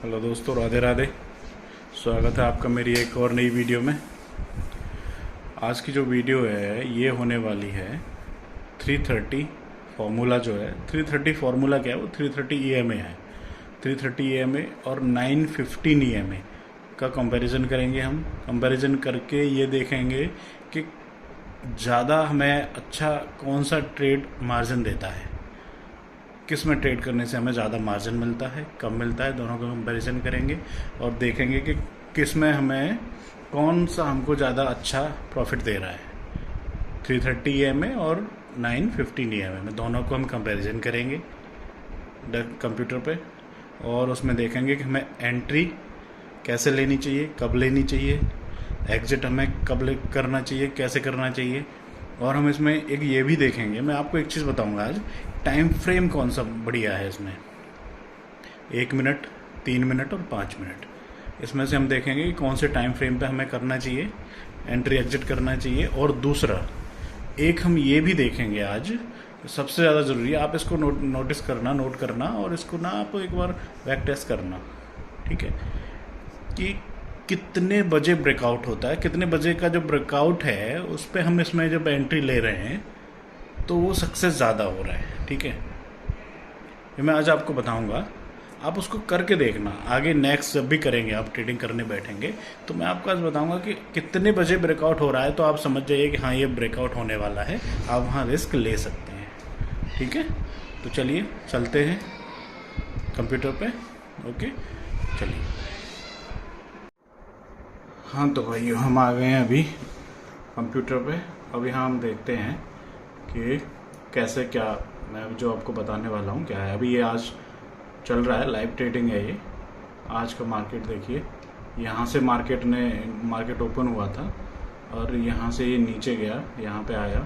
Hello दोस्तों, राधे राधे। स्वागत है आपका मेरी एक और नई वीडियो में। आज की जो वीडियो है ये होने वाली है 330 फार्मूला। जो है 330 फार्मूला क्या है, वो 330 EMA है। 330 EMA और 915 EMA का कंपैरिजन करेंगे हम। कंपैरिजन करके ये देखेंगे कि ज़्यादा हमें अच्छा कौन सा ट्रेड मार्जिन देता है, किस में ट्रेड करने से हमें ज़्यादा मार्जिन मिलता है, कम मिलता है। दोनों का कंपैरिजन करेंगे और देखेंगे कि किस में हमें कौन सा हमको ज़्यादा अच्छा प्रॉफिट दे रहा है। 330 EMA और 915 EMA में दोनों को हम कंपैरिजन करेंगे कंप्यूटर पे, और उसमें देखेंगे कि हमें एंट्री कैसे लेनी चाहिए, कब लेनी चाहिए, एग्जिट हमें कब करना चाहिए, कैसे करना चाहिए। और हम इसमें एक ये भी देखेंगे, मैं आपको एक चीज़ बताऊंगा आज, टाइम फ्रेम कौन सा बढ़िया है इसमें। 1 मिनट, 3 मिनट और 5 मिनट, इसमें से हम देखेंगे कि कौन से टाइम फ्रेम पे हमें करना चाहिए, एंट्री एग्जिट करना चाहिए। और दूसरा एक हम ये भी देखेंगे आज, सबसे ज़्यादा ज़रूरी है, आप इसको नोटिस करना, नोट करना, और इसको ना आप एक बार बैक टेस्ट करना, ठीक है, कि कितने बजे ब्रेकआउट होता है। कितने बजे का जो ब्रेकआउट है उस पर हम इसमें जब एंट्री ले रहे हैं तो वो सक्सेस ज़्यादा हो रहा है, ठीक है। ये मैं आज आपको बताऊंगा, आप उसको करके देखना। आगे नेक्स्ट जब भी करेंगे, आप ट्रेडिंग करने बैठेंगे, तो मैं आपको आज बताऊंगा कि कितने बजे ब्रेकआउट हो रहा है, तो आप समझ जाइए कि हाँ ये ब्रेकआउट होने वाला है, आप वहाँ रिस्क ले सकते हैं, ठीक है। तो चलिए चलते हैं कंप्यूटर पे। ओके, चलिए। हाँ तो भाई हम आ गए हैं अभी कंप्यूटर पे। अब यहाँ हम देखते हैं कि कैसे क्या मैं जो आपको बताने वाला हूँ क्या है। अभी ये आज चल रहा है, लाइव ट्रेडिंग है ये। आज का मार्केट देखिए, यहाँ से मार्केट ओपन हुआ था और यहाँ से ये नीचे गया, यहाँ पे आया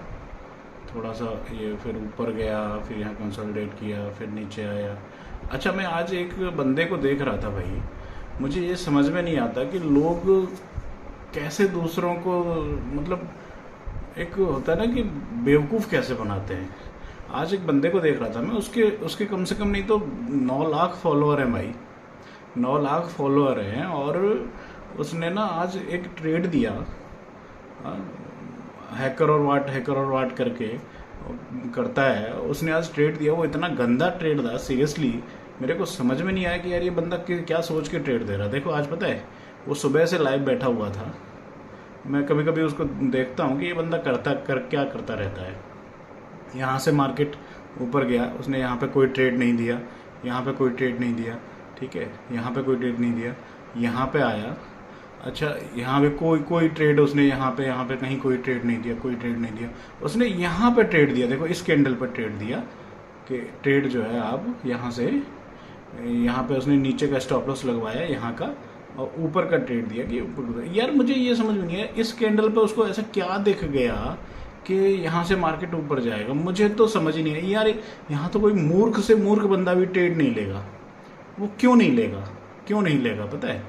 थोड़ा सा, ये फिर ऊपर गया, फिर यहाँ कंसोलिडेट किया, फिर नीचे आया। अच्छा, मैं आज एक बंदे को देख रहा था भाई, मुझे ये समझ में नहीं आता कि लोग कैसे दूसरों को, मतलब एक होता है ना कि बेवकूफ़ कैसे बनाते हैं। आज एक बंदे को देख रहा था मैं, उसके कम से कम नहीं तो 9 लाख फॉलोअर हैं भाई, 9 लाख फॉलोअर हैं। और उसने ना आज एक ट्रेड दिया, हैकर और वाट करके करता है, उसने आज ट्रेड दिया। वो इतना गंदा ट्रेड था, सीरियसली मेरे को समझ में नहीं आया कि यार ये बंदा क्या सोच के ट्रेड दे रहा है। देखो आज पता है, वो सुबह से लाइव बैठा हुआ था, मैं कभी कभी उसको देखता हूँ कि ये बंदा क्या करता रहता है। यहाँ से मार्केट ऊपर गया, उसने यहाँ पे कोई ट्रेड नहीं दिया, यहाँ पे कोई ट्रेड नहीं दिया, ठीक है, यहाँ पे कोई ट्रेड नहीं दिया, यहाँ पे आया। अच्छा, यहाँ पे कोई ट्रेड उसने यहाँ पे कहीं कोई ट्रेड नहीं दिया, उसने यहाँ पे ट्रेड दिया। देखो इस कैंडल पर ट्रेड दिया कि ट्रेड जो है आप यहाँ से, यहाँ पे उसने नीचे का स्टॉप लॉस लगवाया यहाँ का, और ऊपर का ट्रेड दिया कि ऊपर। यार मुझे ये समझ में नहीं है, इस कैंडल पे उसको ऐसा क्या दिख गया कि यहाँ से मार्केट ऊपर जाएगा। मुझे तो समझ ही नहीं है यार, यहाँ तो कोई मूर्ख से मूर्ख बंदा भी ट्रेड नहीं लेगा। वो क्यों नहीं लेगा पता है?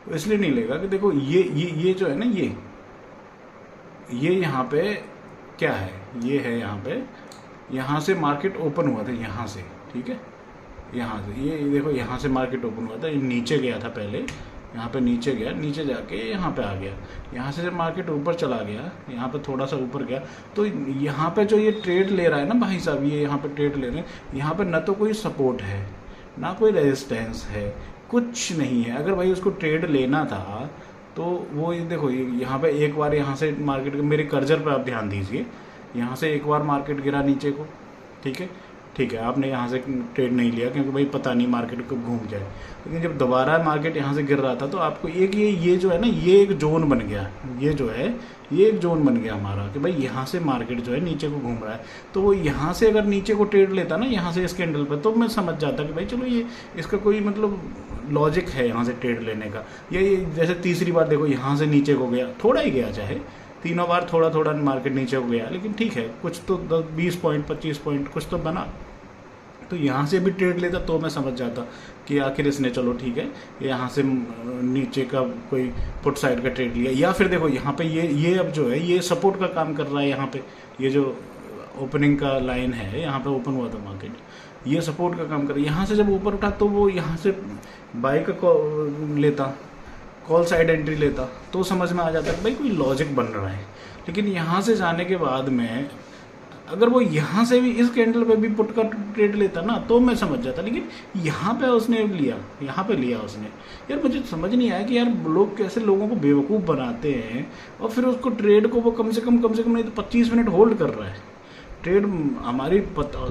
वो इसलिए नहीं लेगा कि देखो ये जो है ना, ये यहाँ पे क्या है, ये है यहाँ पे, यहाँ से मार्केट ओपन हुआ था, यहाँ से, ठीक है, यहाँ से ये देखो, यहाँ से मार्केट ओपन हुआ था, ये नीचे गया था पहले, यहाँ पे नीचे गया, नीचे जाके यहाँ पे आ गया, यहाँ से जब मार्केट ऊपर चला गया, यहाँ पे थोड़ा सा ऊपर गया, तो यहाँ पे जो ये ट्रेड ले रहा है ना भाई साहब, ये यहाँ पे ट्रेड ले रहे हैं, यहाँ पे ना तो कोई सपोर्ट है, ना कोई रेजिस्टेंस है, कुछ नहीं है। अगर भाई उसको ट्रेड लेना था तो वो ये देखो, यहाँ पे एक बार यहाँ से मार्केट, मेरे कर्जर पर आप ध्यान दीजिए, यहाँ से एक बार मार्केट गिरा नीचे को, ठीक है, आपने यहाँ से ट्रेड नहीं लिया क्योंकि भाई पता नहीं मार्केट कब घूम जाए। लेकिन जब दोबारा मार्केट यहाँ से गिर रहा था तो आपको एक ये जो है ना, ये एक जोन बन गया, ये जो है ये एक जोन बन गया हमारा, कि भाई यहाँ से मार्केट जो है नीचे को घूम रहा है। तो वो यहाँ से अगर नीचे को ट्रेड लेता ना, यहाँ से इस कैंडल पर, तो मैं समझ जाता कि भाई चलो ये इसका कोई मतलब लॉजिक है यहाँ से ट्रेड लेने का। ये जैसे तीसरी बार देखो, यहाँ से नीचे को गया, थोड़ा ही गया, चाहे तीनों बार थोड़ा मार्केट नीचे हो गया, लेकिन ठीक है, कुछ तो 20 पॉइंट 25 पॉइंट कुछ तो बना। तो यहाँ से भी ट्रेड लेता तो मैं समझ जाता कि आखिर इसने चलो ठीक है, यहाँ से नीचे का कोई पुट साइड का ट्रेड लिया। या फिर देखो यहाँ पे ये अब जो है ये सपोर्ट का काम कर रहा है। यहाँ पे ये जो ओपनिंग का लाइन है, यहाँ पे ओपन हुआ था मार्केट, ये सपोर्ट का काम कर, यहाँ से जब ऊपर उठा तो वो यहाँ से बाई का लेता, कॉल साइड एंट्री लेता, तो समझ में आ जाता है भाई कोई लॉजिक बन रहा है। लेकिन यहाँ से जाने के बाद में अगर वो यहाँ से भी इस कैंडल पे भी पुट का ट्रेड लेता ना तो मैं समझ जाता, लेकिन यहाँ पे उसने लिया, यहाँ पे लिया उसने। यार मुझे समझ नहीं आया कि यार लोग कैसे लोगों को बेवकूफ़ बनाते हैं और फिर उसको ट्रेड को वो कम से कम नहीं तो 25 मिनट होल्ड कर रहा है। ट्रेड हमारी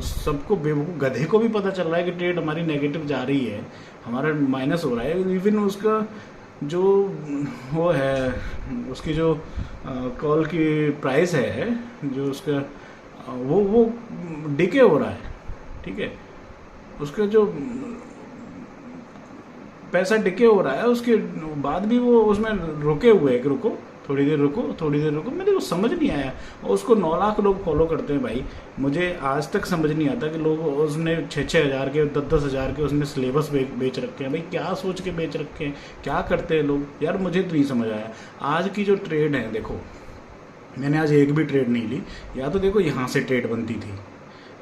सबको बेवकूफ़ गधे को भी पता चल रहा है कि ट्रेड हमारी नेगेटिव जा रही है, हमारा माइनस हो रहा है। इवन उसका जो वो है, उसकी जो कॉल की प्राइस है, जो उसका वो डिके हो रहा है, ठीक है, उसका जो पैसा डिके हो रहा है, उसके बाद भी वो उसमें रुके हुए हैं कि रुको थोड़ी देर रुको, थोड़ी देर रुको। मेरे को समझ नहीं आया। और उसको 9 लाख लोग फॉलो करते हैं भाई। मुझे आज तक समझ नहीं आता कि लोग उसने 6-6 हज़ार के 10-10 हज़ार के उसने सिलेबस बेच रखे हैं भाई। क्या सोच के बेच रखे हैं, क्या करते हैं लोग यार, मुझे तो नहीं समझ आया। आज की जो ट्रेड है देखो, मैंने आज एक भी ट्रेड नहीं ली। या तो देखो यहाँ से ट्रेड बनती थी,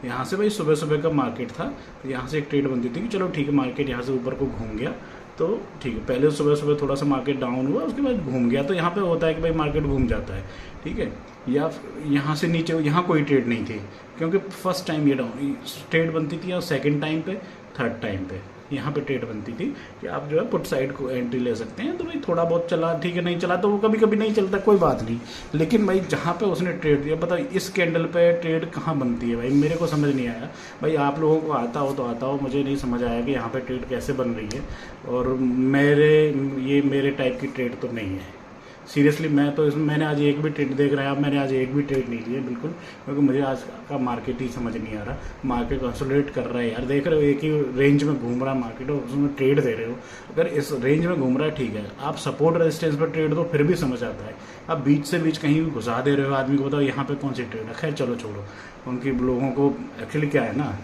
यहाँ से भाई सुबह सुबह का मार्केट था तो यहाँ से एक ट्रेड बनती थी कि चलो ठीक है मार्केट यहाँ से ऊपर को घूम गया तो ठीक है। पहले सुबह सुबह थोड़ा सा मार्केट डाउन हुआ, उसके बाद घूम गया, तो यहाँ पे होता है कि भाई मार्केट घूम जाता है, ठीक है। या यहाँ से नीचे यहाँ कोई ट्रेड नहीं थी क्योंकि फर्स्ट टाइम ये डाउन ट्रेड बनती थी, और सेकंड टाइम पे, थर्ड टाइम पे यहाँ पे ट्रेड बनती थी कि आप जो है पुट साइड को एंट्री ले सकते हैं। तो भाई थोड़ा बहुत चला, ठीक है, नहीं चला तो वो कभी कभी नहीं चलता, कोई बात नहीं। लेकिन भाई जहाँ पे उसने ट्रेड दिया, बताओ इस कैंडल पे ट्रेड कहाँ बनती है भाई, मेरे को समझ नहीं आया। भाई आप लोगों को आता हो तो आता हो, मुझे नहीं समझ आया कि यहाँ पे ट्रेड कैसे बन रही है। और मेरे टाइप की ट्रेड तो नहीं है सीरियसली। मैं तो इसमें मैंने आज एक भी ट्रेड देख रहा है, अब मैंने आज एक भी ट्रेड नहीं लिया बिल्कुल, क्योंकि मुझे आज का मार्केट ही समझ नहीं आ रहा। मार्केट कंसोलिडेट कर रहा है यार, देख रहे हो एक ही रेंज में घूम रहा है मार्केट और उसमें ट्रेड दे रहे हो। अगर इस रेंज में घूम रहा है ठीक है, आप सपोर्ट रेजिस्टेंस पर ट्रेड दो फिर भी समझ आता है। आप बीच से बीच कहीं भी घुसा दे रहे हो आदमी को, बताओ यहाँ पे कौन सी ट्रेड है। खैर चलो छोड़ो, उनकी लोगों को एक्चुअली क्या है ना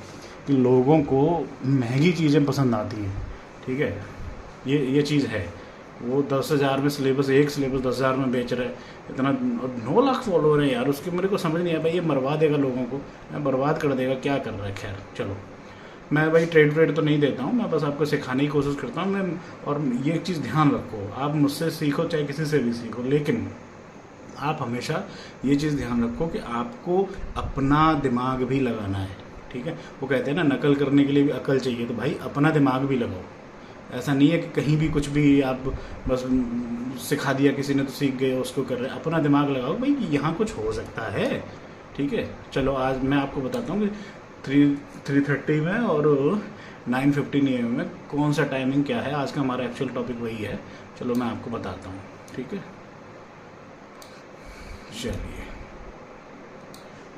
कि लोगों को महंगी चीज़ें पसंद आती हैं, ठीक है, ये चीज़ है। वो 10,000 में सिलेबस, एक सिलेबस 10,000 में बेच रहा है, इतना 9 लाख फॉलोअर है यार उसके। मेरे को समझ नहीं आया भाई, ये मरवा देगा लोगों को, बर्बाद कर देगा, क्या कर रहा है। खैर चलो, मैं भाई ट्रेड तो नहीं देता हूँ, मैं बस आपको सिखाने की कोशिश करता हूँ मैं। और ये एक चीज़ ध्यान रखो, आप मुझसे सीखो चाहे किसी से भी सीखो, लेकिन आप हमेशा ये चीज़ ध्यान रखो कि आपको अपना दिमाग भी लगाना है, ठीक है। वो कहते हैं ना नकल करने के लिए भी अकल चाहिए, तो भाई अपना दिमाग भी लगाओ। ऐसा नहीं है कि कहीं भी कुछ भी आप बस सिखा दिया किसी ने तो सीख गए उसको कर रहे हैं। अपना दिमाग लगाओ भाई, यहाँ कुछ हो सकता है, ठीक है। चलो आज मैं आपको बताता हूँ कि 3:30 में और 9:15 AM में कौन सा टाइमिंग क्या है। आज का हमारा एक्चुअल टॉपिक वही है, चलो मैं आपको बताता हूँ, ठीक है।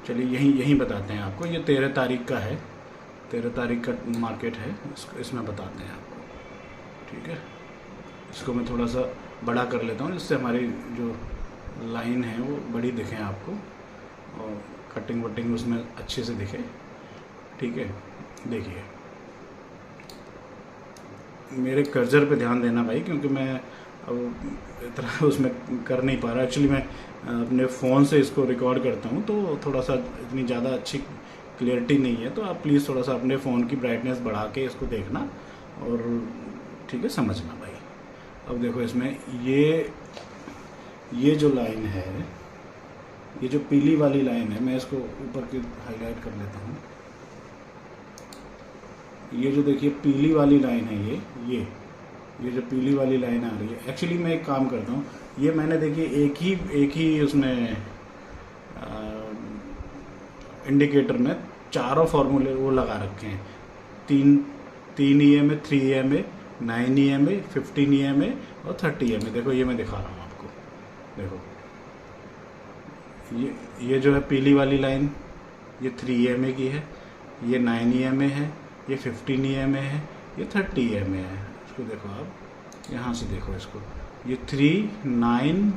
चलिए यहीं बताते हैं आपको। ये 13 तारीख का है, 13 तारीख का मार्केट है, इसमें बताते हैं आपको, ठीक है। इसको मैं थोड़ा सा बड़ा कर लेता हूँ जिससे हमारी जो लाइन है वो बड़ी दिखे आपको और कटिंग वटिंग उसमें अच्छे से दिखे, ठीक है। देखिए मेरे कर्जर पे ध्यान देना भाई, क्योंकि मैं अब इतना उसमें कर नहीं पा रहा। एक्चुअली मैं अपने फ़ोन से इसको रिकॉर्ड करता हूँ तो थोड़ा सा इतनी ज़्यादा अच्छी क्लियरिटी नहीं है, तो आप प्लीज़ थोड़ा सा अपने फ़ोन की ब्राइटनेस बढ़ा के इसको देखना और ठीक है समझना भाई। अब देखो इसमें ये जो लाइन है, ये जो पीली वाली लाइन है, मैं इसको ऊपर की हाईलाइट कर लेता हूँ। ये जो देखिए पीली वाली लाइन है, ये जो पीली वाली लाइन आ रही है, एक्चुअली मैं एक काम करता हूँ, ये मैंने देखिए एक ही उसमें इंडिकेटर में चारों फार्मूले वो लगा रखे हैं, 3 EMA, 3 EMA, 9 EMA, 15 EMA और 30 EMA। देखो ये मैं दिखा रहा हूँ आपको, देखो ये जो है पीली वाली लाइन, ये 3 EMA की है, ये 9 EMA है, ये 15 EMA है, ये 30 EMA है। इसको देखो आप यहाँ से देखो इसको, ये 3, 9,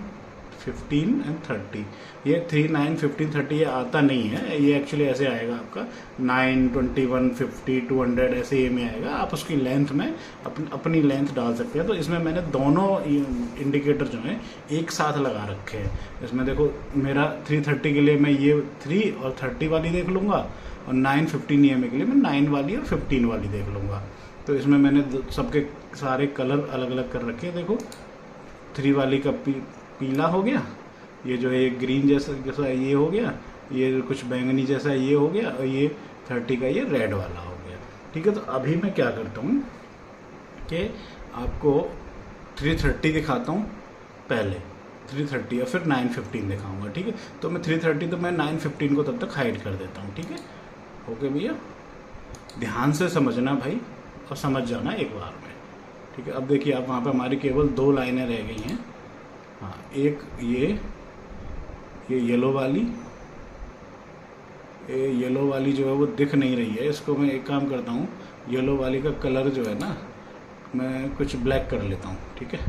15 एंड 30। ये 3, 9, 15, 30 ये आता नहीं है, ये एक्चुअली ऐसे आएगा आपका 9, 21, 50, 200 ऐसे ये में आएगा। आप उसकी लेंथ में अपनी लेंथ डाल सकते हैं। तो इसमें मैंने दोनों इंडिकेटर जो हैं एक साथ लगा रखे हैं। इसमें देखो मेरा 330 के लिए मैं ये 3 और 30 वाली देख लूँगा, और 9:15 EMA के लिए मैं 9 वाली और 15 वाली देख लूँगा। तो इसमें मैंने सबके सारे कलर अलग अलग कर रखे हैं। देखो 3 वाली का पीला हो गया, ये जो है ग्रीन जैसा ये हो गया, ये कुछ बैंगनी जैसा ये हो गया, और ये 30 का ये रेड वाला हो गया। ठीक है, तो अभी मैं क्या करता हूँ कि आपको 3:30 दिखाता हूँ पहले, 3:30 और फिर 9:15 दिखाऊंगा। ठीक है, तो मैं 3:30 तो मैं 9:15 को तब तक हाइड कर देता हूँ। ठीक है, ओके भैया, ध्यान से समझना भाई और समझ जाना एक बार में। ठीक है, अब देखिए आप वहाँ पे हमारी केवल 2 लाइनें रह गई हैं। हाँ, एक ये येलो वाली जो है वो दिख नहीं रही है। इसको मैं एक काम करता हूँ, येलो वाली का कलर जो है ना मैं कुछ ब्लैक कर लेता हूँ। ठीक है,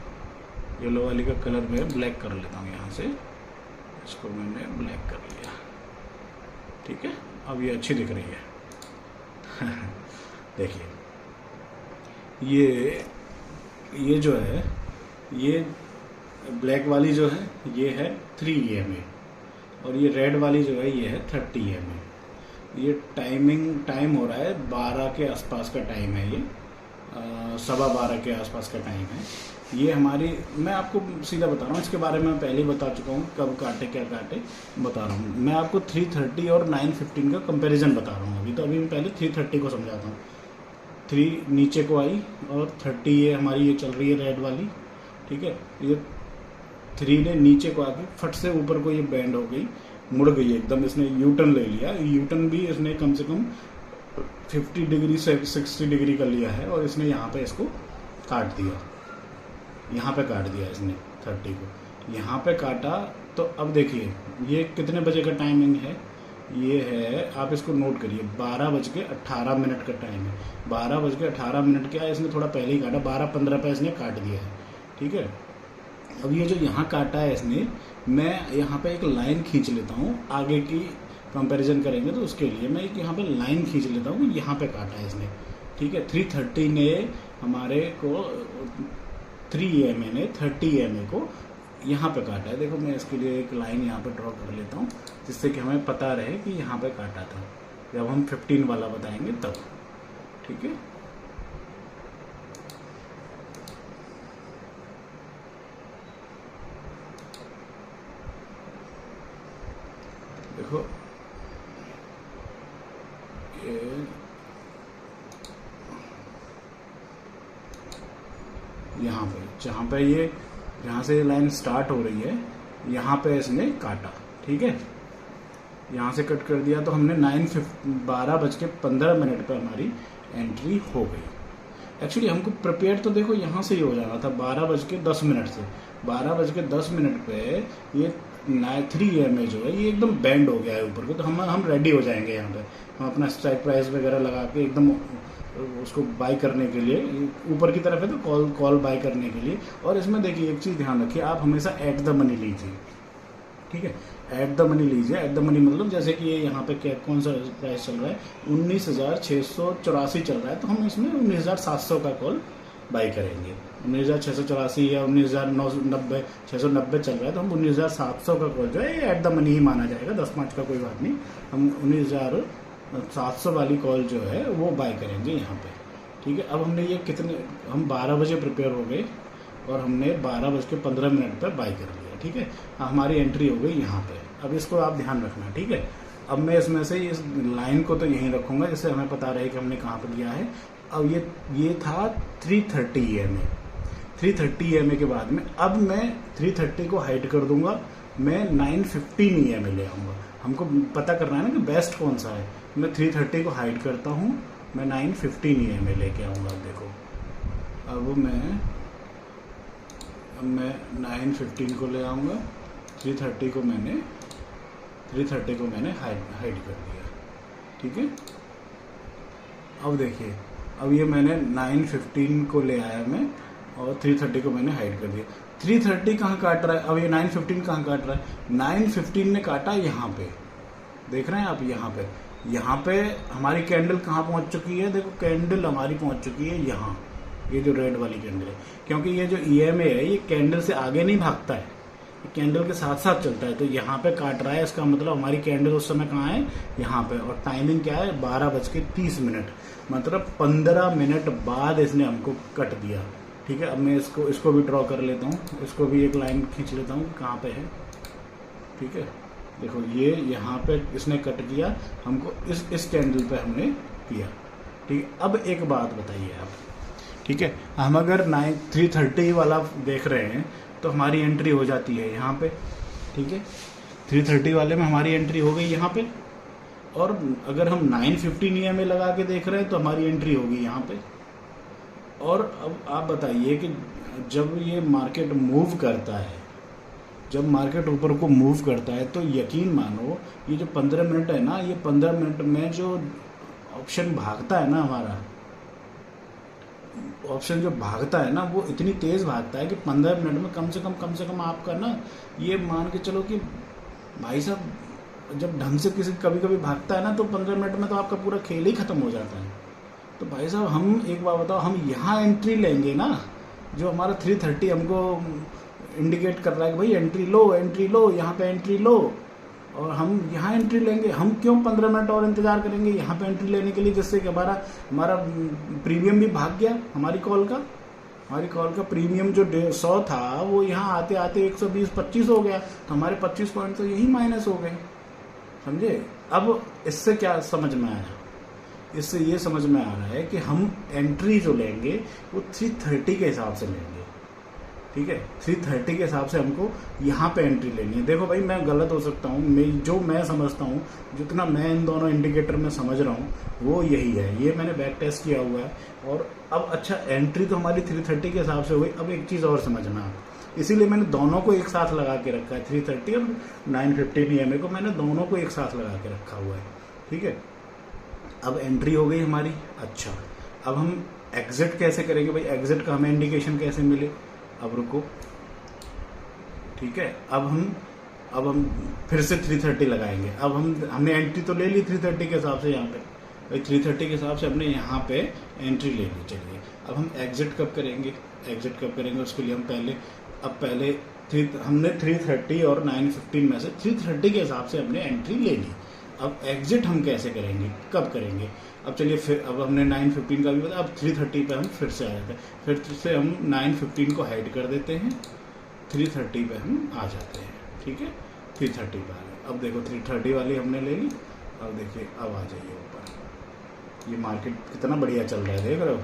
येलो वाली का कलर मैं ब्लैक कर लेता हूँ यहाँ से, इसको मैंने ब्लैक कर लिया। ठीक है, अब ये अच्छी दिख रही है। देखिए ये जो है, ये ब्लैक वाली जो है ये है 3 EMA, और ये रेड वाली जो है ये है 30 EMA। ये टाइम हो रहा है 12 के आसपास का टाइम है, ये 12:15 के आसपास का टाइम है। ये हमारी, मैं आपको सीधा बता रहा हूँ, इसके बारे में मैं पहले ही बता चुका हूँ, कब काटे क्या काटे बता रहा हूँ। मैं आपको 3:30 और 9:15 का कंपैरिजन बता रहा हूँ अभी। तो अभी मैं पहले 3:30 को समझाता हूँ। 3 नीचे को आई और 30 ये हमारी ये चल रही है रेड वाली। ठीक है, ये 3 ने नीचे को आके फट से ऊपर को ये बैंड हो गई, मुड़ गई एकदम, इसने यूटर्न ले लिया। यूटर्न भी इसने कम से कम 50 डिग्री से 60 डिग्री कर लिया है, और इसने यहाँ पे इसको काट दिया, यहाँ पे काट दिया इसने 30 को, यहाँ पे काटा। तो अब देखिए ये कितने बजे का टाइमिंग है, ये है, आप इसको नोट करिए, 12:18 का टाइम है। 12:18 क्या है, इसने थोड़ा पहले ही काटा, 12:15 पे इसने काट दिया है। ठीक है, अब ये जो यहाँ काटा है इसने, मैं यहाँ पे एक लाइन खींच लेता हूँ, आगे की कंपैरिजन करेंगे तो उसके लिए मैं एक यहाँ पे लाइन खींच लेता हूँ, यहाँ पे काटा है इसने। ठीक है, 3:30 ने हमारे को 3 EMA ने 30 EMA को यहाँ पे काटा है। देखो मैं इसके लिए एक लाइन यहाँ पे ड्रॉ कर लेता हूँ, जिससे कि हमें पता रहे कि यहाँ पे काटा था, जब हम 15 वाला बताएंगे तब। ठीक है, देखो यहाँ पे जहाँ से ये लाइन स्टार्ट हो रही है, यहाँ पे इसने काटा। ठीक है, यहाँ से कट कर दिया, तो हमने 12:15 पे हमारी एंट्री हो गई। एक्चुअली हमको प्रिपेयर तो देखो यहाँ से ही हो जाना था 12:10 से। 12:10 पे ये 3 EMA जो है ये एकदम बैंड हो गया है ऊपर को, तो हम रेडी हो जाएंगे यहाँ पे। हम अपना स्ट्राइक प्राइस वगैरह लगा के एकदम उसको बाई करने के लिए, ऊपर की तरफ है तो कॉल बाई करने के लिए। और इसमें देखिए एक चीज़ ध्यान रखिए, आप हमेशा एट द मनी लीजिए। ठीक है, एट द मनी लीजिए। एट द मनी मतलब जैसे कि ये यहाँ पे क्या कौन सा प्राइस चल रहा है, 19,684 चल रहा है, तो हम इसमें 19,700 का कॉल बाई करेंगे। 19,684 या 690 चल रहा है, तो हम 19,700 का कॉल जो है ये एट द मनी ही माना जाएगा, 10-5 का कोई बात नहीं। हम 19,700 वाली कॉल जो है वो बाय करेंगे यहाँ पे। ठीक है, अब हमने ये हम 12 बजे प्रिपेयर हो गए और हमने 12:15 पर बाय कर लिया। ठीक है, हमारी एंट्री हो गई यहाँ पे। अब इसको आप ध्यान रखना। ठीक है, अब मैं इसमें से इस लाइन को तो यहीं रखूँगा, जिससे हमें पता रहे कि हमने कहाँ पर लिया है। अब ये था 3:30 EMA। 3:30 EMA के बाद में अब मैं 3:30 को हाइड कर दूंगा, मैं 9:15 EMA ले आऊँगा। हमको पता करना है ना कि बेस्ट कौन सा है। मैं 3:30 को हाइड करता हूँ, मैं 9:15 EMA लेके आऊँगा। अब देखो, अब मैं 9:15 को ले आऊँगा, 3:30 को मैंने हाइड कर दिया। ठीक है, अब देखिए, अब ये मैंने 9:15 को ले आया मैं, और 3:30 को मैंने हाइड कर दिया। 3:30 कहाँ काट रहा है, अब ये 9:15 कहाँ काट रहा है, 9:15 ने काटा यहाँ पे, देख रहे हैं आप, यहाँ पे हमारी कैंडल कहाँ पहुँच चुकी है। देखो कैंडल हमारी पहुँच चुकी है यहाँ, ये जो रेड वाली कैंडल है, क्योंकि ये जो EMA है ये कैंडल से आगे नहीं भागता है, कैंडल के साथ साथ चलता है, तो यहाँ पे काट रहा है, इसका मतलब हमारी कैंडल उस समय कहाँ है, यहाँ पे। और टाइमिंग क्या है, 12:30, मतलब 15 मिनट बाद इसने हमको कट दिया। ठीक है, अब मैं इसको भी ड्रॉ कर लेता हूँ, इसको भी एक लाइन खींच लेता हूँ कहाँ पे है। ठीक है, देखो ये यहाँ पे इसने कट किया हमको, इस कैंडल पे हमने किया। ठीक है, अब एक बात बताइए आप, ठीक है, हम अगर 330 वाला देख रहे हैं तो हमारी एंट्री हो जाती है यहाँ पे। ठीक है, 330 वाले में हमारी एंट्री हो गई यहाँ पे, और अगर हम 915 EMA लगा के देख रहे हैं तो हमारी एंट्री होगी यहाँ पे। और अब आप बताइए कि जब ये मार्केट मूव करता है, जब मार्केट ऊपर को मूव करता है, तो यकीन मानो ये जो 15 मिनट है ना, ये 15 मिनट में जो ऑप्शन भागता है ना, हमारा ऑप्शन जो भागता है ना, वो इतनी तेज भागता है कि 15 मिनट में कम से कम आपका ना, ये मान के चलो कि भाई साहब जब ढंग से किसी कभी कभी भागता है ना, तो 15 मिनट में तो आपका पूरा खेल ही खत्म हो जाता है। तो भाई साहब हम एक बात बताओ, हम यहाँ एंट्री लेंगे ना, जो हमारा 330 हमको इंडिकेट कर रहा है कि भाई एंट्री लो यहाँ पे एंट्री लो, और हम यहाँ एंट्री लेंगे। हम क्यों 15 मिनट और इंतजार करेंगे यहाँ पे एंट्री लेने के लिए, जिससे कि हमारा प्रीमियम भी भाग गया, हमारी कॉल का प्रीमियम जो 100 था वो यहाँ आते आते 120-25 हो गया, तो हमारे 25 पॉइंट तो यही माइनस हो गए, समझे। अब इससे क्या समझ में आया, इससे ये समझ में आ रहा है कि हम एंट्री जो लेंगे वो 330 के हिसाब से लेंगे। ठीक है, 330 के हिसाब से हमको यहाँ पे एंट्री लेनी है। देखो भाई, मैं गलत हो सकता हूँ, मैं समझता हूँ, जितना मैं इन दोनों इंडिकेटर में समझ रहा हूँ वो यही है, ये मैंने बैक टेस्ट किया हुआ है। और अब अच्छा, एंट्री तो हमारी 330 के हिसाब से हुई। अब एक चीज़ और समझना, इसीलिए मैंने दोनों को एक साथ लगा के रखा है, 330 और 915 EMA को मैंने दोनों को एक साथ लगा के रखा हुआ है। ठीक है, अब एंट्री हो गई हमारी। अच्छा, अब हम एग्जिट कैसे करेंगे भाई, एग्जिट का हमें इंडिकेशन कैसे मिले। अब रुको, ठीक है, अब हम फिर से 330 लगाएंगे। अब हमने एंट्री तो ले ली 330 के हिसाब से, यहाँ पे भाई 330 के हिसाब से हमने यहाँ पे एंट्री ले ली। चलिए, अब हम एग्जिट कब करेंगे, उसके लिए हम पहले हमने 330 और 915 में से 330 के हिसाब से हमने एंट्री ले ली। अब एग्जिट हम कैसे करेंगे, कब करेंगे। अब चलिए, फिर अब हमने 915 का भी बताया, अब 330 पे हम फिर से आ जाते हैं, फिर से हम 915 को हाइड कर देते हैं, 330 पे हम आ जाते हैं। ठीक है, 330 पे आ गए। अब देखो 330 वाली हमने ले ली। अब देखिए, अब आ जाइए ऊपर। ये मार्केट कितना बढ़िया चल रहा है, देख रहे हो,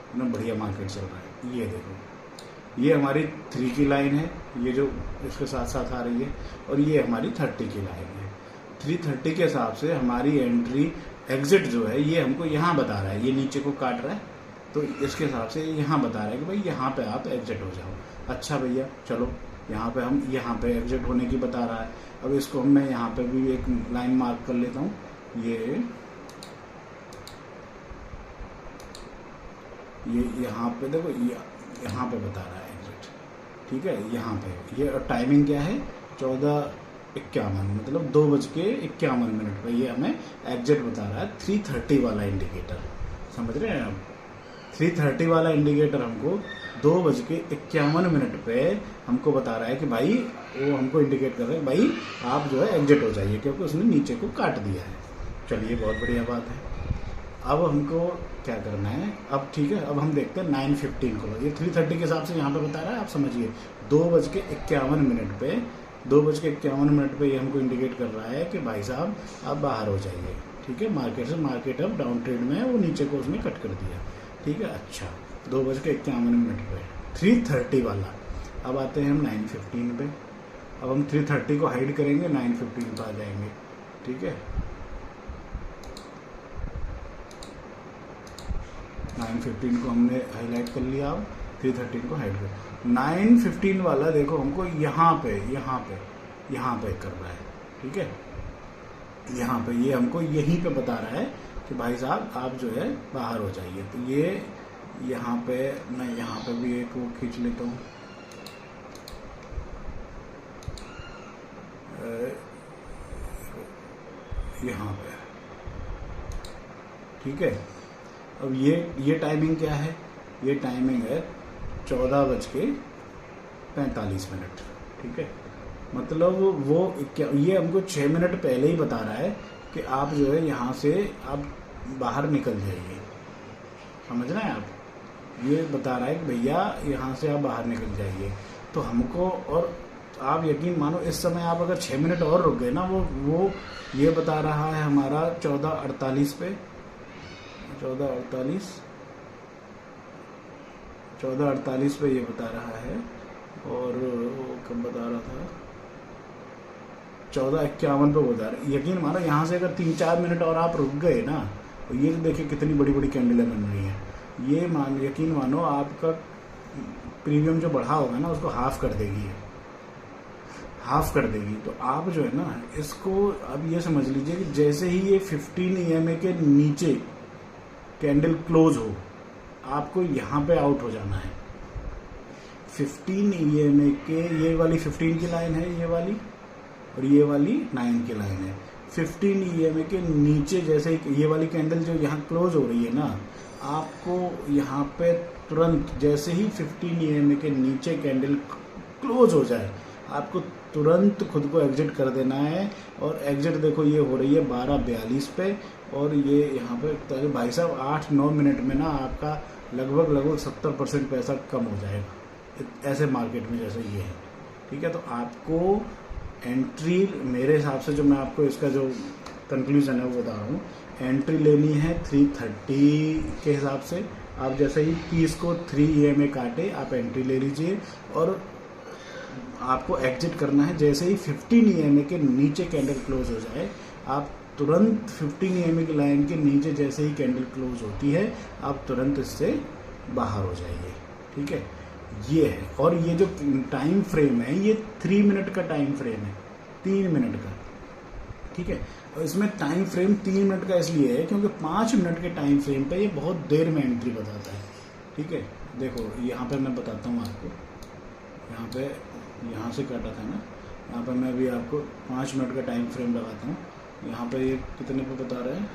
कितना बढ़िया मार्केट चल रहा है। ये देखो, ये हमारी 3 की लाइन है, ये जो इसके साथ साथ आ रही है, और ये हमारी 30 की लाइन है। 330 के हिसाब से हमारी एंट्री, एग्जिट जो है ये हमको यहाँ बता रहा है, ये नीचे को काट रहा है, तो इसके हिसाब से यहाँ बता रहा है कि भाई यहाँ पे आप एग्जिट हो जाओ। अच्छा भैया, चलो यहाँ पे हम यहाँ पे एग्जिट होने की बता रहा है। अब इसको मैं यहाँ पे भी एक लाइन मार्क कर लेता हूँ, ये यहाँ पे देखो, यहाँ पे बता रहा है एग्जिट। ठीक है, यहाँ पे ये टाइमिंग क्या है, 14:51, मतलब 2:51 पर ये हमें एग्जिट बता रहा है। 330 वाला इंडिकेटर, समझ रहे हैं आप, 330 वाला इंडिकेटर हमको 2:51 पे हमको बता रहा है कि भाई, वो हमको इंडिकेट कर रहा है भाई आप जो है एग्जिट हो जाइए, क्योंकि उसने नीचे को काट दिया है। चलिए, बहुत बढ़िया बात है। अब हमको क्या करना है, अब ठीक है, अब हम देखते हैं 915 को। ये 330 के हिसाब से यहाँ पे बता रहा है, आप समझिए 2:51 पे 2:51 पे ये हमको इंडिकेट कर रहा है कि भाई साहब आप बाहर हो जाइए। ठीक है, मार्केट अब डाउन ट्रेड में है, वो नीचे को उसने कट कर दिया। ठीक है, अच्छा, 2:51 पे 330 वाला। अब आते हैं हम 915 पे। अब हम 330 को हाइड करेंगे, 915 पे आ जाएंगे। ठीक है, 915 को हमने हाईलाइट कर लिया। अब 330 को हाइड कर, 915 वाला देखो हमको यहाँ पे कर रहा है। ठीक है, यहाँ पे ये हमको यहीं पे बता रहा है कि भाई साहब आप जो है बाहर हो जाइए। तो ये यहाँ पे, मैं यहाँ पे भी एक वो खींच लेता हूँ, यहाँ पे। ठीक है, अब ये टाइमिंग क्या है, ये टाइमिंग है 14:45। ठीक है, मतलब वो ये हमको 6 मिनट पहले ही बता रहा है कि आप जो है यहाँ से आप बाहर निकल जाइए। समझ रहे हैं आप? ये बता रहा है कि भैया यहाँ से आप बाहर निकल जाइए। तो हमको, और आप यकीन मानो इस समय आप अगर 6 मिनट और रुक गए ना, वो ये बता रहा है हमारा 14:48 पे, 14:48 पे ये बता रहा है। और वो कब बता रहा था? 14:51 पे बता रहा है। यकीन मानो यहाँ से अगर 3-4 मिनट और आप रुक गए ना, तो ये देखिए कितनी बड़ी बड़ी कैंडलें बन रही हैं। ये यकीन मानो आपका प्रीमियम जो बढ़ा होगा ना, उसको हाफ कर देगी, हाफ कर देगी। तो आप जो है ना, इसको अब ये समझ लीजिए कि जैसे ही ये 15 EMA के नीचे कैंडल क्लोज हो, आपको यहाँ पे आउट हो जाना है। 15 EMA के, ये वाली 15 की लाइन है ये वाली, और ये वाली 9 की लाइन है। 15 EMA के नीचे जैसे ये वाली कैंडल जो यहाँ क्लोज हो रही है ना, आपको यहाँ पे तुरंत जैसे ही 15 EMA के नीचे कैंडल क्लोज हो जाए, आपको तुरंत खुद को एग्जिट कर देना है। और एग्जिट देखो ये हो रही है 12:42 पे, और ये यहाँ पे भाई साहब 8-9 मिनट में ना आपका लगभग 70% पैसा कम हो जाएगा ऐसे मार्केट में जैसे ये है। ठीक है, तो आपको एंट्री, मेरे हिसाब से जो मैं आपको इसका जो कंक्लूजन है वो बता रहा हूँ, एंट्री लेनी है 330 के हिसाब से। आप जैसे ही 30 को 3 EMA काटे, आप एंट्री ले लीजिए। और आपको एग्जिट करना है जैसे ही 15 EMA के नीचे कैंडल क्लोज हो जाए, आप तुरंत 15 EMA की लाइन के नीचे जैसे ही कैंडल क्लोज होती है, आप तुरंत इससे बाहर हो जाइए। ठीक है, ये है। और ये जो टाइम फ्रेम है, ये 3 मिनट का टाइम फ्रेम है, 3 मिनट का। ठीक है, और इसमें टाइम फ्रेम 3 मिनट का इसलिए है क्योंकि 5 मिनट के टाइम फ्रेम पे ये बहुत देर में एंट्री बताता है। ठीक है, देखो यहाँ पे मैं बताता हूँ आपको, यहाँ पे यहाँ से काटा था ना, यहाँ पे मैं भी आपको 5 मिनट का टाइम फ्रेम लगाता हूँ। यहाँ पे ये कितने पे बता रहे हैं,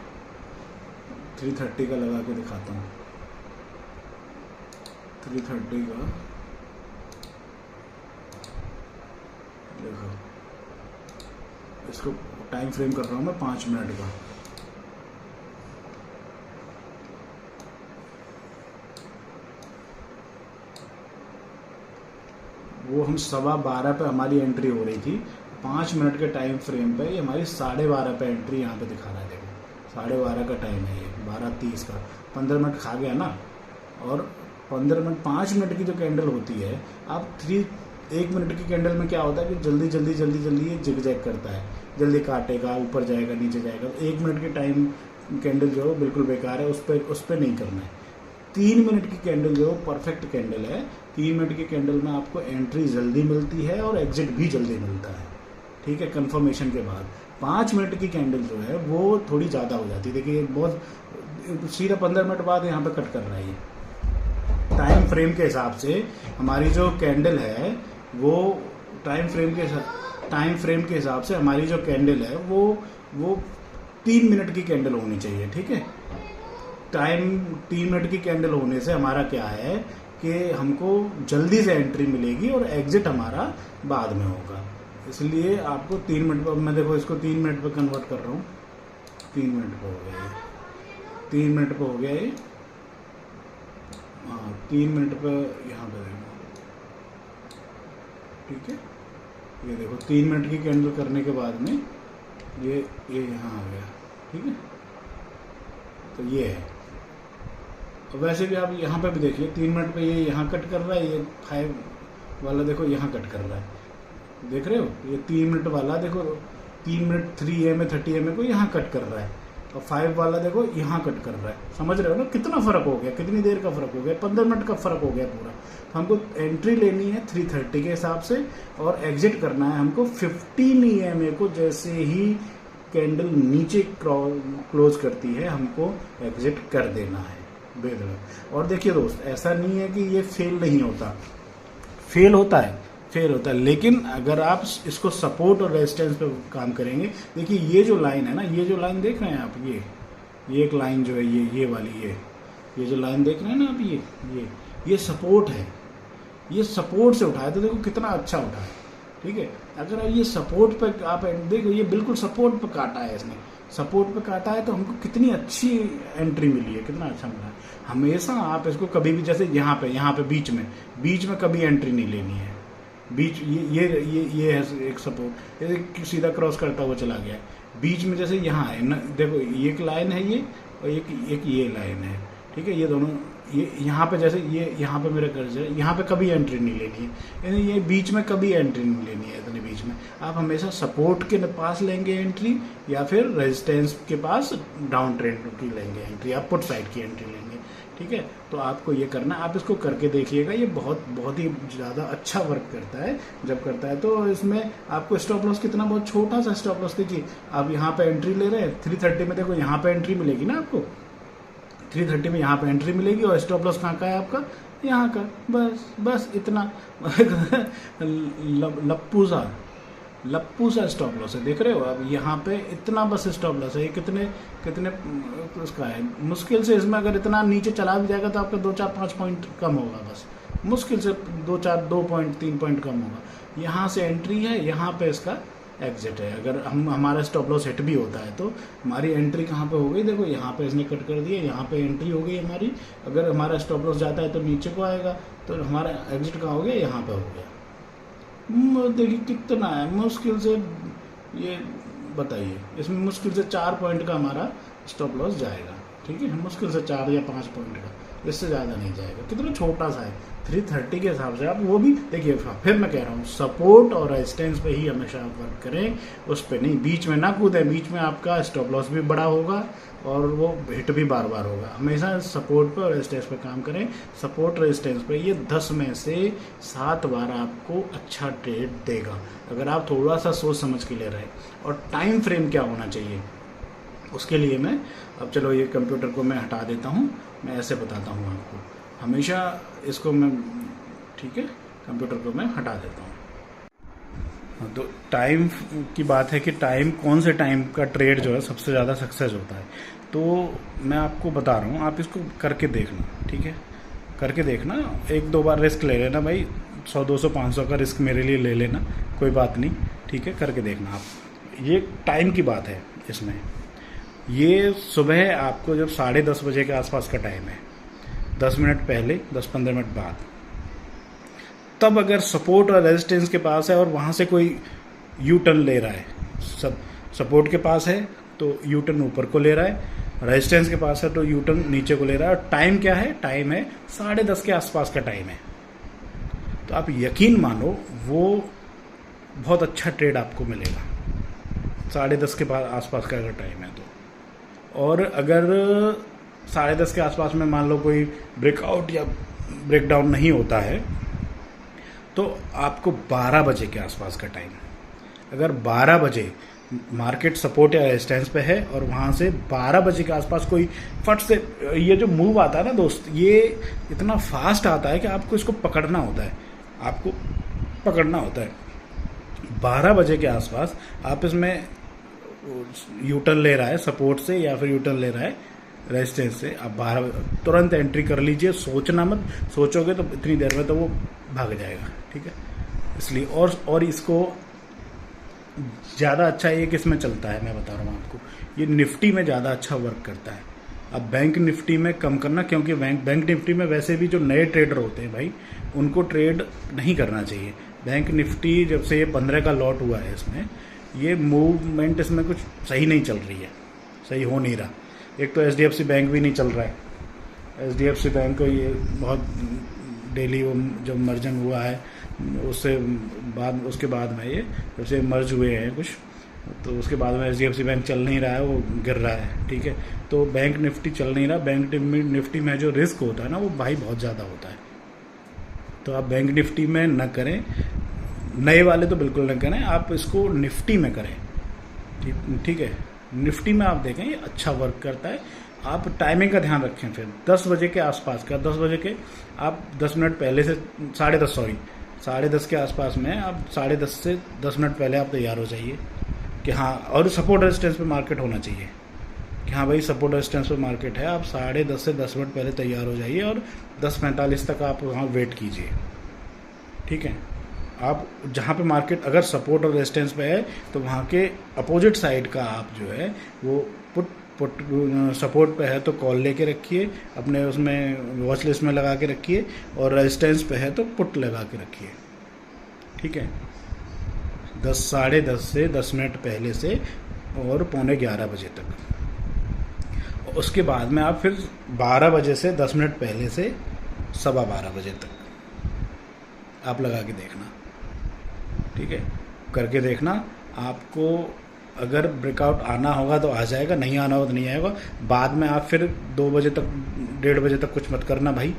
330 का लगा के दिखाता हूँ। 330 का देखो, इसको टाइम फ्रेम कर रहा हूँ मैं 5 मिनट का। वो हम 12:15 पे हमारी एंट्री हो रही थी, 5 मिनट के टाइम फ्रेम पे ये हमारी 12:30 पे एंट्री यहाँ पे दिखा रहा है। देखो 12:30 का टाइम है, ये 12:30 का, 15 मिनट खा गया ना। और 15 मिनट, 5 मिनट की जो कैंडल होती है, आप 1 मिनट की कैंडल में क्या होता है कि जल्दी ये जिग जैग करता है, जल्दी काटेगा, ऊपर जाएगा, नीचे जाएगा। 1 मिनट की टाइम कैंडल जो है बिल्कुल बेकार है, उस पर नहीं करना है। 3 मिनट की कैंडल जो परफेक्ट कैंडल है। 3 मिनट की कैंडल में आपको एंट्री जल्दी मिलती है और एग्जिट भी जल्दी मिलता है। ठीक है, कंफर्मेशन के बाद। 5 मिनट की कैंडल जो है वो थोड़ी ज़्यादा हो जाती है। देखिए बहुत सीधा 15 मिनट बाद यहाँ पे कट कर रहा है ये। टाइम फ्रेम के हिसाब से हमारी जो कैंडल है वो टाइम फ्रेम के हिसाब से हमारी जो कैंडल है वो 3 मिनट की कैंडल होनी चाहिए। ठीक है, टाइम 3 मिनट की कैंडल होने से हमारा क्या है कि हमको जल्दी से एंट्री मिलेगी और एग्जिट हमारा बाद में होगा। इसलिए आपको 3 मिनट पर, मैं देखो इसको 3 मिनट पर कन्वर्ट कर रहा हूँ। 3 मिनट पर हो गया ये, 3 मिनट पर हो गया ये। हाँ 3 मिनट पर यहाँ पर देखो। ठीक है, ये देखो 3 मिनट की कैंडल करने के बाद में ये यहाँ आ गया। ठीक है, तो ये है। वैसे भी आप यहाँ पे भी देखिए 3 मिनट पे ये यहाँ कट कर रहा है, ये 5 वाला देखो यहाँ कट कर रहा है, देख रहे हो? ये 3 मिनट वाला देखो 3 मिनट 3 EMA 30 EMA को यहाँ कट कर रहा है, और 5 वाला देखो यहाँ कट कर रहा है। समझ रहे हो ना कितना फर्क हो गया, कितनी देर का फर्क हो गया, 15 मिनट का फर्क हो गया पूरा। तो हमको एंट्री लेनी है 330 के हिसाब से और एग्जिट करना है हमको 15 EMA को जैसे ही कैंडल नीचे क्लोज करती है हमको एग्जिट कर देना है बेधड़क। और देखिए दोस्त, ऐसा नहीं है कि ये फेल नहीं होता, फेल होता है, लेकिन अगर आप इसको सपोर्ट और रेजिस्टेंस पे काम करेंगे। देखिए ये जो लाइन है ना, ये जो लाइन देख रहे हैं आप, ये एक लाइन जो है ये वाली, ये जो लाइन देख रहे हैं ना आप, ये सपोर्ट है, ये सपोर्ट से उठाया तो देखो कितना अच्छा उठा है। ठीक है। अगर ये सपोर्ट पे आप देखो, ये बिल्कुल सपोर्ट पे काटा है इसने, सपोर्ट पे काटा है तो हमको कितनी अच्छी एंट्री मिली है, कितना अच्छा मिला है। हमेशा आप इसको कभी भी, जैसे यहाँ पे बीच में कभी एंट्री नहीं लेनी है। बीच ये है एक सपोर्ट, ये सीधा क्रॉस करता हुआ चला गया है। बीच में जैसे यहाँ है न, देखो एक लाइन है ये, और एक ये लाइन है, ठीक है। ये दोनों ये यहाँ पे, जैसे ये यहाँ पे मेरा कर्ज है, यहाँ पे कभी एंट्री नहीं लेनी है, यानी ये बीच में कभी एंट्री नहीं लेनी है। इतने बीच में आप हमेशा सपोर्ट के पास लेंगे एंट्री, या फिर रेजिस्टेंस के पास डाउन ट्रेंड की लेंगे एंट्री, आप पुट साइड की एंट्री लेंगे, ठीक है। तो आपको ये करना, आप इसको करके देखिएगा, ये बहुत ही ज़्यादा अच्छा वर्क करता है जब करता है। तो इसमें आपको स्टॉप लॉस कितना, बहुत छोटा सा स्टॉप लॉस देखिए। आप यहाँ पे एंट्री ले रहे हैं 330 में, देखो यहाँ पे एंट्री मिलेगी ना आपको, 330 में यहाँ पे एंट्री मिलेगी, और स्टॉप लॉस कहाँ का है आपका, यहाँ का। बस इतना लप्पू सा स्टॉप लॉस है, देख रहे हो अब यहाँ पे इतना बस स्टॉप लॉस है। ये कितने उसका है, मुश्किल से इसमें अगर इतना नीचे चला भी जाएगा तो आपका 2-4-5 पॉइंट कम होगा, बस मुश्किल से 2 पॉइंट 3 पॉइंट कम होगा। यहाँ से एंट्री है, यहाँ पे इसका एग्जिट है। अगर हमारा स्टॉप लॉस हिट भी होता है तो हमारी एंट्री कहाँ पे हो गई, देखो यहाँ पे इसने कट कर दिया, यहाँ पे एंट्री हो गई हमारी। अगर हमारा स्टॉप लॉस जाता है तो नीचे को आएगा, तो हमारा एग्जिट कहाँ हो गया, यहाँ पे हो गया। देखिए कितना है मुश्किल से, ये बताइए, इसमें मुश्किल से 4 पॉइंट का हमारा स्टॉप लॉस जाएगा, ठीक है। मुश्किल से 4 या 5 पॉइंट का, इससे ज़्यादा नहीं जाएगा। कितना छोटा सा है 330 के हिसाब से। आप वो भी देखिए, फिर मैं कह रहा हूँ सपोर्ट और रेजिस्टेंस पे ही हमेशा आप वर्क करें, उस पर नहीं, बीच में ना कूदें। बीच में आपका स्टॉप लॉस भी बड़ा होगा और वो हिट भी बार बार होगा। हमेशा सपोर्ट पे और रेजिस्टेंस पे काम करें। सपोर्ट रेजिस्टेंस पे ये 10 में से 7 बार आपको अच्छा ट्रेड देगा, अगर आप थोड़ा सा सोच समझ के ले रहे हैं। और टाइम फ्रेम क्या होना चाहिए, उसके लिए मैं अब चलो ये कंप्यूटर को मैं हटा देता हूँ, मैं ऐसे बताता हूँ आपको। हमेशा इसको मैं, ठीक है, कंप्यूटर को मैं हटा देता हूँ। तो टाइम की बात है कि टाइम, कौन से टाइम का ट्रेड जो है सबसे ज़्यादा सक्सेस होता है, तो मैं आपको बता रहा हूँ, आप इसको करके देखना, ठीक है। करके देखना, 1-2 बार रिस्क ले लेना भाई, 100, 200, 500 का रिस्क मेरे लिए ले लेना, कोई बात नहीं, ठीक है। करके देखना आप। ये टाइम की बात है इसमें। ये सुबह आपको जब 10:30 बजे के आसपास का टाइम है, 10 मिनट पहले, 10-15 मिनट बाद, तब अगर सपोर्ट और रेजिस्टेंस के पास है और वहाँ से कोई यू टर्न ले रहा है, सपोर्ट के पास है तो यू टर्न ऊपर को ले रहा है, रेजिस्टेंस के पास है तो यू टर्न नीचे को ले रहा है, और टाइम क्या है, टाइम है 10:30 के आसपास का टाइम है, तो आप यकीन मानो वो बहुत अच्छा ट्रेड आपको मिलेगा 10:30 के आसपास का अगर टाइम है तो। और अगर 10:30 के आसपास में मान लो कोई ब्रेकआउट या ब्रेकडाउन नहीं होता है, तो आपको 12 बजे के आसपास का टाइम, अगर 12 बजे मार्केट सपोर्ट या रेजिस्टेंस पे है और वहाँ से 12 बजे के आसपास कोई फट से, ये जो मूव आता है ना दोस्त, ये इतना फास्ट आता है कि आपको इसको पकड़ना होता है, आपको पकड़ना होता है। 12 बजे के आसपास आप इसमें यूटर्न ले रहा है सपोर्ट से या फिर यूटर्न ले रहा है रेजिस्टेंस से, आप 12 तुरंत एंट्री कर लीजिए, सोचना मत, सोचोगे तो इतनी देर में तो वो भाग जाएगा, ठीक है। इसलिए और इसको ज़्यादा अच्छा ये किस में चलता है मैं बता रहा हूँ आपको, ये निफ्टी में ज़्यादा अच्छा वर्क करता है। अब बैंक निफ्टी में कम करना, क्योंकि बैंक निफ्टी में वैसे भी जो नए ट्रेडर होते हैं भाई, उनको ट्रेड नहीं करना चाहिए। बैंक निफ्टी जब से ये 15 का लॉट हुआ है, इसमें ये मूवमेंट इसमें कुछ सही नहीं चल रही है, सही हो नहीं रहा। एक तो HDFC बैंक भी नहीं चल रहा है। HDFC बैंक को ये बहुत डेली वो जब मर्जन हुआ है उसके बाद में ये जब से मर्ज हुए हैं कुछ, तो उसके बाद में HDFC बैंक चल नहीं रहा है, वो गिर रहा है, ठीक है। तो बैंक निफ्टी चल नहीं रहा। बैंक निफ्टी में जो रिस्क होता है ना, वो भाई बहुत ज़्यादा होता है, तो आप बैंक निफ्टी में न करें, नए वाले तो बिल्कुल न करें, आप इसको निफ्टी में करें, ठीक है। निफ्टी में आप देखें ये अच्छा वर्क करता है। आप टाइमिंग का ध्यान रखें, फिर 10 बजे के आसपास का, 10 बजे के आप 10 मिनट पहले से 10:30 के आसपास में, आप 10:30 से 10 मिनट पहले आप तैयार हो जाइए कि हाँ, और सपोर्ट रेजिस्टेंस पे मार्केट होना चाहिए कि हाँ भाई सपोर्ट रेजिस्टेंस पे मार्केट है। आप 10:30 से 10 मिनट पहले तैयार हो जाइए और 10:45 तक आप वहाँ वेट कीजिए, ठीक है। आप जहाँ पे मार्केट अगर सपोर्ट और रेजिस्टेंस पे है तो वहाँ के अपोजिट साइड का आप जो है वो पुट सपोर्ट पे है तो कॉल लेके रखिए, अपने उसमें वॉच लिस्ट में लगा के रखिए, और रेजिस्टेंस पे है तो पुट लगा के रखिए। ठीक है, 10 साढ़े 10 से 10 मिनट पहले से और पौने 11 बजे तक। उसके बाद में आप फिर 12 बजे से 10 मिनट पहले से 12:15 बजे तक आप लगा के देखना। ठीक है, करके देखना। आपको अगर ब्रेकआउट आना होगा तो आ जाएगा, नहीं आना होगा तो नहीं आएगा। बाद में आप फिर 2 बजे तक 1:30 बजे तक कुछ मत करना भाई,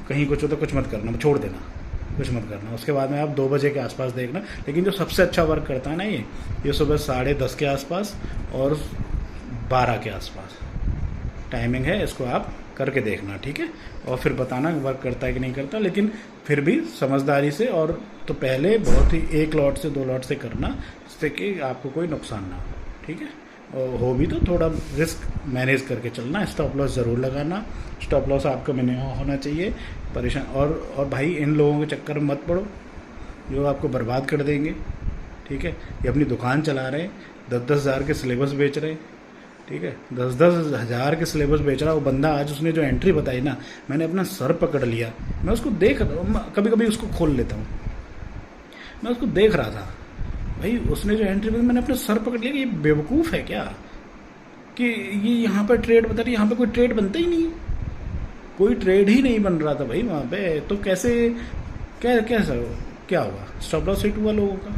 कहीं कुछ हो तो कुछ मत करना, छोड़ देना, कुछ मत करना। उसके बाद में आप 2 बजे के आसपास देखना। लेकिन जो सबसे अच्छा वर्क करता है ना ये सुबह 10:30 के आसपास और 12 के आसपास टाइमिंग है, इसको आप करके देखना। ठीक है, और फिर बताना वर्क करता है कि नहीं करता। लेकिन फिर भी समझदारी से, और तो पहले बहुत ही 1 लॉट से 2 लॉट से करना, जिससे कि आपको कोई नुकसान ना हो। ठीक है, और हो भी तो थोड़ा रिस्क मैनेज करके चलना। स्टॉप लॉस ज़रूर लगाना, स्टॉप लॉस आपका मिनिमम होना चाहिए। परेशान और भाई इन लोगों के चक्कर में मत पड़ो जो आपको बर्बाद कर देंगे। ठीक है, ये अपनी दुकान चला रहे हैं, 10-10 हज़ार के सिलेबस बेच रहे हैं। ठीक है, 10-10 हज़ार के सिलेबस बेच रहा। वो बंदा आज उसने जो एंट्री बताई ना, मैंने अपना सर पकड़ लिया। मैं उसको देख, कभी कभी उसको खोल लेता हूँ, मैं उसको देख रहा था भाई, उसने जो एंट्री बताई मैंने अपना सर पकड़ लिया कि ये बेवकूफ़ है क्या, कि ये यहाँ पर ट्रेड बता रही, यहाँ पे कोई ट्रेड बनता ही नहीं, कोई ट्रेड ही नहीं बन रहा था भाई वहाँ पे। तो कैसे क्या हुआ, स्टॉप लॉस हिट हुआ लोगों का।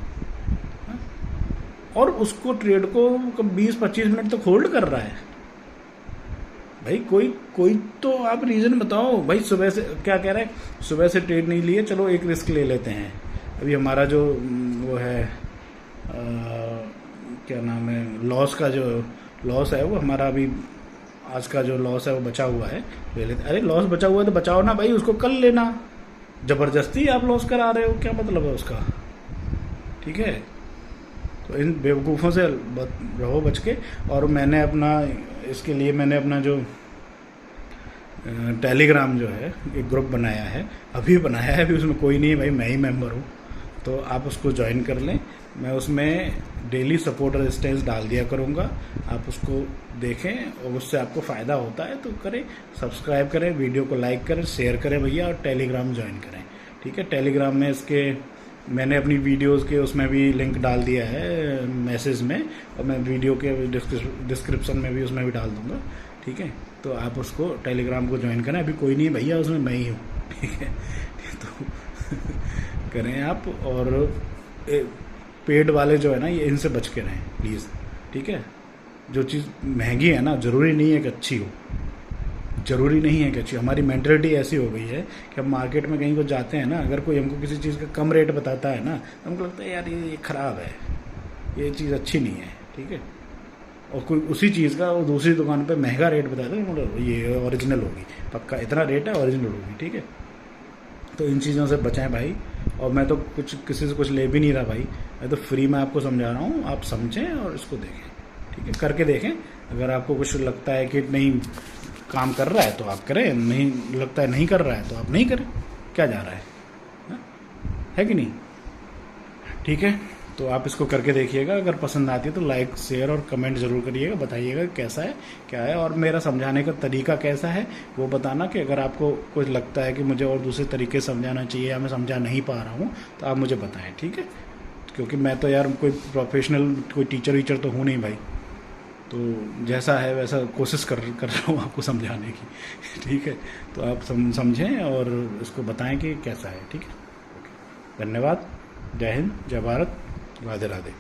और उसको ट्रेड को 20-25 मिनट तक होल्ड कर रहा है भाई। कोई तो आप रीज़न बताओ भाई। सुबह से क्या कह रहा है, सुबह से ट्रेड नहीं लिए, चलो एक रिस्क ले लेते हैं। अभी हमारा जो वो है क्या नाम है, लॉस का जो लॉस है वो हमारा अभी आज का जो लॉस है वो बचा हुआ है, ले लेते। अरे लॉस बचा हुआ है तो बचाओ ना भाई, उसको कल लेना। ज़बरदस्ती आप लॉस करा रहे हो, क्या मतलब है उसका। ठीक है, तो इन बेवकूफ़ों से रहो बच के। और मैंने अपना इसके लिए मैंने अपना जो टेलीग्राम जो है एक ग्रुप बनाया है, अभी बनाया है, अभी उसमें कोई नहीं है भाई, मैं ही मेंबर हूँ। तो आप उसको ज्वाइन कर लें। मैं उसमें डेली सपोर्ट और रेजिस्टेंस डाल दिया करूँगा, आप उसको देखें और उससे आपको फ़ायदा होता है तो करें, सब्सक्राइब करें, वीडियो को लाइक करें, शेयर करें भैया, और टेलीग्राम ज्वाइन करें। ठीक है, टेलीग्राम में इसके मैंने अपनी वीडियोस के उसमें भी लिंक डाल दिया है मैसेज में, और मैं वीडियो के डिस्क्रिप्शन में भी उसमें भी डाल दूंगा। ठीक है, तो आप उसको टेलीग्राम को ज्वाइन करें। अभी कोई नहीं है भैया उसमें, मैं ही हूँ। ठीक है, तो करें आप। और पेड वाले जो है ना, ये इनसे बच के रहें प्लीज़। ठीक है, जो चीज़ महंगी है ना, ज़रूरी नहीं है कि अच्छी हो, ज़रूरी नहीं है कि अच्छी। हमारी मेंटलिटी ऐसी हो गई है कि हम मार्केट में कहीं को जाते हैं ना, अगर कोई हमको किसी चीज़ का कम रेट बताता है ना, तो हमको लगता है यार ये ख़राब है, ये चीज़ अच्छी नहीं है। ठीक है, और कोई उसी चीज़ का वो दूसरी दुकान पे महंगा रेट बताता है, मतलब ये ओरिजिनल होगी, पक्का इतना रेट है, ओरिजिनल होगी। ठीक है, तो इन चीज़ों से बचाएं भाई। और मैं तो किसी से कुछ ले भी नहीं रहा भाई, मैं तो फ्री में आपको समझा रहा हूँ, आप समझें और इसको देखें। ठीक है, करके देखें। अगर आपको कुछ लगता है कि नहीं काम कर रहा है तो आप करें, नहीं लगता है नहीं कर रहा है तो आप नहीं करें, क्या जा रहा है कि नहीं। ठीक है, तो आप इसको करके देखिएगा। अगर पसंद आती है तो लाइक शेयर और कमेंट ज़रूर करिएगा, बताइएगा कैसा है क्या है, और मेरा समझाने का तरीका कैसा है वो बताना। कि अगर आपको कुछ लगता है कि मुझे और दूसरे तरीके से समझाना चाहिए या मैं समझा नहीं पा रहा हूँ तो आप मुझे बताएं। ठीक है, क्योंकि मैं तो यार कोई प्रोफेशनल कोई टीचर वीचर तो हूँ नहीं भाई, तो जैसा है वैसा कोशिश कर रहा हूँ आपको समझाने की। ठीक है, तो आप समझें और इसको बताएं कि कैसा है। ठीक है, धन्यवाद, जय हिंद, जय भारत, राधे राधे।